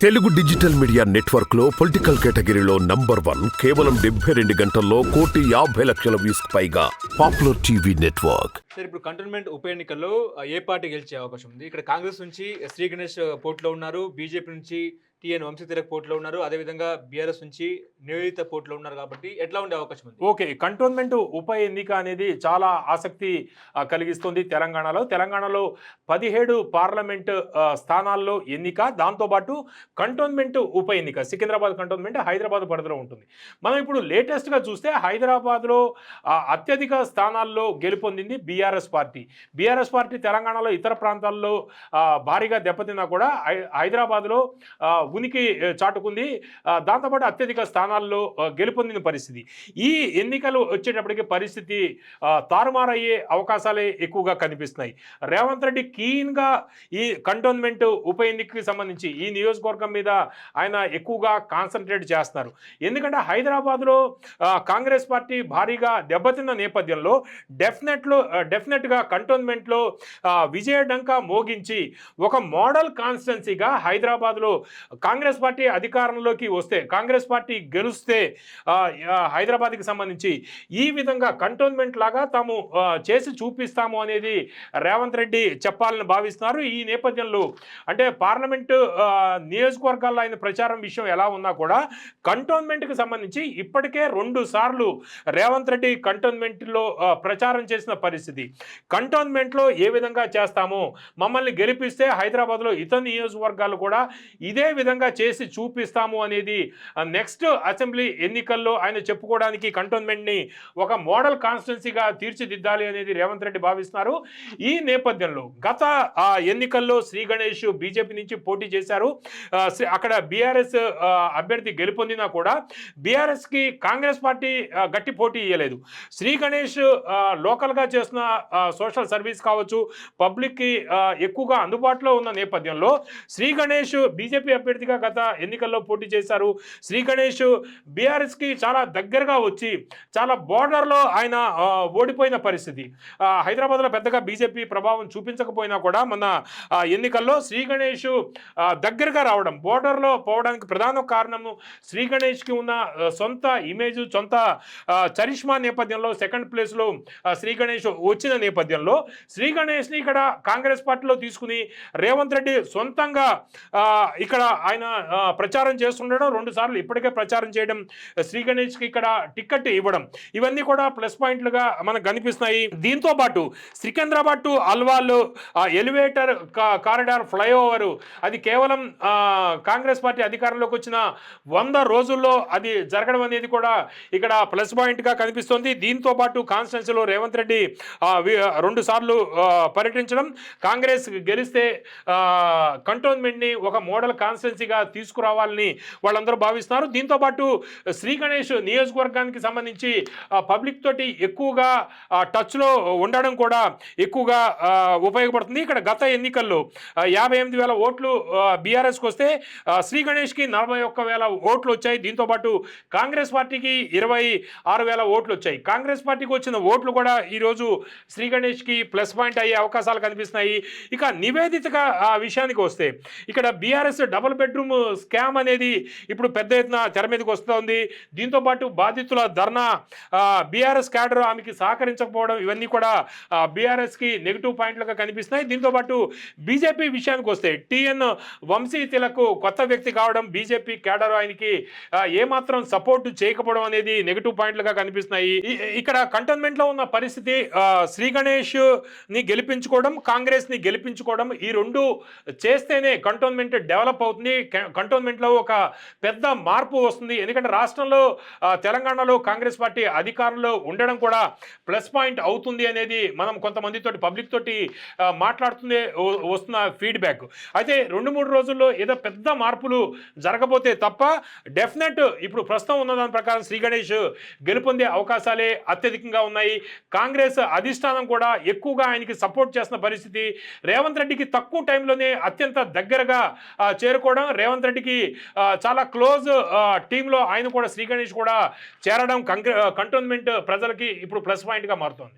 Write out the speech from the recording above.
Telugu digital media network లో political కేటగిరీలో #1 కేవలం 72 గంటల్లో 1,50,00,000 వ్యూస్ పైగా పాపులర్ టీవీ నెట్వర్క్. సార్, ఇప్పుడు కంటోన్మెంట్ ఉప ఎన్నికల్లో ఏ పార్టీ గెలిచే అవకాశం ఉంది? ఇక్కడ కాంగ్రెస్ నుంచి శ్రీ గణేష్ పోటీలో ఉన్నారు, బీజేపీ నుంచి టీఎన్ వంశీతిలక్ పోటీలో ఉన్నారు, అదేవిధంగా బీఆర్ఎస్ నుంచి నివేదిత పోటీలో ఉన్నారు. కాబట్టి ఎట్లా ఉండే అవకాశం ఉంది? ఓకే, కంటోన్మెంట్ ఉప ఎన్నిక అనేది చాలా ఆసక్తి కలిగిస్తుంది. తెలంగాణలో 17 పార్లమెంట్ స్థానాల్లో ఎన్నిక, దాంతోపాటు కంటోన్మెంట్ ఉప ఎన్నిక సికింద్రాబాద్ కంటోన్మెంట్ హైదరాబాద్ పరిధిలో ఉంటుంది. మనం ఇప్పుడు లేటెస్ట్గా చూస్తే హైదరాబాద్లో అత్యధిక స్థానాల్లో గెలుపొందింది బీఆర్ఎస్ పార్టీ. తెలంగాణలో ఇతర ప్రాంతాల్లో భారీగా దెబ్బతిన్నా కూడా హైదరాబాద్లో ఉనికి చాటుకుంది. దాంతోపాటు అత్యధిక స్థానాల్లో గెలుపొందిన పరిస్థితి. ఈ ఎన్నికలు వచ్చేటప్పటికి పరిస్థితి తారుమారయ్యే అవకాశాలే ఎక్కువగా కనిపిస్తున్నాయి. రేవంత్ రెడ్డి కీన్గా ఈ కంటోన్మెంట్ ఉప ఎన్నికకి సంబంధించి ఈ నియోజకవర్గం మీద ఆయన ఎక్కువగా కాన్సన్ట్రేట్ చేస్తున్నారు. ఎందుకంటే హైదరాబాద్లో కాంగ్రెస్ పార్టీ భారీగా దెబ్బతిన్న నేపథ్యంలో డెఫినెట్గా కంటోన్మెంట్లో విజయడంకా మోగించి ఒక మోడల్ కాన్స్టిట్యున్సీగా హైదరాబాద్లో కాంగ్రెస్ పార్టీ అధికారంలోకి వస్తే, కాంగ్రెస్ పార్టీ గెలుస్తే హైదరాబాద్కి సంబంధించి ఈ విధంగా కంటోన్మెంట్ లాగా తాము చేసి చూపిస్తాము అనేది రేవంత్ రెడ్డి చెప్పాలని భావిస్తున్నారు. ఈ నేపథ్యంలో అంటే పార్లమెంటు నియోజకవర్గాల్లో ఆయన ప్రచారం విషయం ఎలా ఉన్నా కూడా కంటోన్మెంట్కి సంబంధించి ఇప్పటికే 2 సార్లు రేవంత్ రెడ్డి కంటోన్మెంట్లో ప్రచారం చేసిన పరిస్థితి. కంటోన్మెంట్లో ఏ విధంగా చేస్తాము, మమ్మల్ని గెలిపిస్తే హైదరాబాద్లో ఇతర నియోజకవర్గాలు కూడా ఇదే విధంగా చేసి చూపిస్తాము అనేది నెక్స్ట్ అసెంబ్లీ ఎన్నికల్లో ఆయన చెప్పుకోవడానికి కంటోన్మెంట్ని ఒక మోడల్ కాన్స్టిట్యున్సీగా తీర్చిదిద్దాలి అనేది రేవంత్ రెడ్డి భావిస్తున్నారు. ఈ నేపథ్యంలో గత ఎన్నికల్లో శ్రీ గణేష్ బీజేపీ నుంచి పోటీ చేశారు. అక్కడ బీఆర్ఎస్ అభ్యర్థి గెలుపొందినా కూడా బీఆర్ఎస్కి కాంగ్రెస్ పార్టీ గట్టి పోటీ ఇవ్వలేదు. శ్రీ గణేష్ లోకల్గా చేసిన సోషల్ సర్వీస్ కావచ్చు, పబ్లిక్కి ఎక్కువగా అందుబాటులో ఉన్న నేపథ్యంలో శ్రీ గణేష్ బీజేపీ అభ్యర్థిగా గత ఎన్నికల్లో పోటీ చేశారు. శ్రీ గణేష్ బీఆర్ఎస్కి చాలా దగ్గరగా వచ్చి చాలా బోర్డర్లో ఆయన ఓడిపోయిన పరిస్థితి. హైదరాబాద్లో పెద్దగా బీజేపీ ప్రభావం చూపించకపోయినా కూడా మన ఎన్నికల్లో శ్రీ గణేష్ దగ్గరగా రావడం, బోర్డర్లో పోవడానికి ప్రధాన కారణము శ్రీ గణేష్కి ఉన్న సొంత ఇమేజ్, సొంత చరిష్మా నేపథ్యంలో సెకండ్ ప్లేస్లో శ్రీ గణేష్ వచ్చిన నేపథ్యంలో శ్రీ గణేష్ని ఇక్కడ కాంగ్రెస్ పార్టీలో తీసుకుని రేవంత్ రెడ్డి సొంతంగా ఇక్కడ ఆయన ప్రచారం చేస్తుండడం, 2 సార్లు ఇప్పటికే ప్రచారం చేయడం, శ్రీ గణేష్కి ఇక్కడ టికెట్ ఇవ్వడం, ఇవన్నీ కూడా ప్లస్ పాయింట్లుగా మనకు కనిపిస్తున్నాయి. దీంతో పాటు Secunderabad to Alwal elevator corridor flyover అది కేవలం కాంగ్రెస్ పార్టీ అధికారంలోకి వచ్చిన 100 రోజుల్లో అది జరగడం అనేది కూడా ఇక్కడ ప్లస్ పాయింట్గా కనిపిస్తుంది. దీంతో పాటు కాన్స్టిట్యున్సీలో రేవంత్ రెడ్డి 2 సార్లు పర్యటించడం, కాంగ్రెస్ గెలిస్తే కంటోన్మెంట్ని ఒక మోడల్ కాన్స్టిట్యున్సీగా తీసుకురావాలని వాళ్ళందరూ భావిస్తున్నారు. దీంతోపాటు శ్రీ గణేష్ నియోజకవర్గానికి సంబంధించి పబ్లిక్ తోటి ఎక్కువగా టచ్లో ఉండడం కూడా ఎక్కువగా ఉపయోగపడుతుంది. ఇక్కడ గత ఎన్నికల్లో 58,000 ఓట్లు బీఆర్ఎస్కి వస్తే శ్రీ గణేష్కి 41,000 ఓట్లు వచ్చాయి. దీంతోపాటు కాంగ్రెస్ పార్టీకి 26,000 ఓట్లు వచ్చాయి. కాంగ్రెస్ పార్టీకి వచ్చిన ఓట్లు కూడా ఈరోజు శ్రీ గణేష్కి ప్లస్ పాయింట్ అయ్యే అవకాశాలు కనిపిస్తున్నాయి. ఇక నివేదితగా విషయానికి వస్తే ఇక్కడ బీఆర్ఎస్ డబుల్ బెడ్రూమ్ స్కామ్ అనేది ఇప్పుడు పెద్ద ఎత్తున తెర మీదకి వస్తుంది. దీంతోపాటు బాధితుల ధర్నా, బీఆర్ఎస్ క్యాడర్ ఆమెకి సహకరించకపోవడం, ఇవన్నీ కూడా బీఆర్ఎస్కి నెగిటివ్ పాయింట్లుగా కనిపిస్తున్నాయి. దీంతోపాటు బీజేపీ విషయానికి వస్తే టీఎన్ వంశీతిలక్ కొత్త వ్యక్తి కావడం, బీజేపీ క్యాడర్ ఆయనకి ఏమాత్రం సపోర్ట్ చేయకపోవడం అనేది నెగిటివ్ పాయింట్లుగా కనిపిస్తున్నాయి. ఇక్కడ కంటోన్మెంట్లో ఉన్న పరిస్థితి శ్రీ గణేష్ని గెలిపించుకోవడం, కాంగ్రెస్ని గెలిపించుకోవడం, ఈ 2 చేస్తేనే కంటోన్మెంట్ డెవలప్ అవుతుంది. కంటోన్మెంట్లో ఒక పెద్ద మార్పు వస్తుంది. ఎందుకంటే రాష్ట్రంలో తెలంగాణలో కాంగ్రెస్ పార్టీ అధికారంలో ఉండడం కూడా ప్లస్ పాయింట్ అవుతుంది అనేది మనం కొంతమందితో పబ్లిక్ తోటి మాట్లాడుతుంది వస్తున్న ఫీడ్బ్యాక్. అయితే 2-3 రోజుల్లో ఏదో పెద్ద మార్పులు జరగబోతే తప్ప డెఫినెట్ ఇప్పుడు ప్రస్తుతం ఉన్న దాని ప్రకారం శ్రీ గణేష్ గెలుపొందే అవకాశాలే అత్యధికంగా ఉన్నాయి. కాంగ్రెస్ అధిష్టానం కూడా ఎక్కువగా ఆయనకి సపోర్ట్ చేస్తున్న పరిస్థితి. రేవంత్ రెడ్డికి తక్కువ టైంలోనే అత్యంత దగ్గరగా చేరుకోవడం, రేవంత్ రెడ్డికి చాలా క్లోజ్ టీంలో ఆయన కూడా శ్రీ గణేష్ కూడా చేరడం కంటోన్మెంట్ ప్రజలకి ఇప్పుడు ప్లస్ పాయింట్గా మారుతోంది.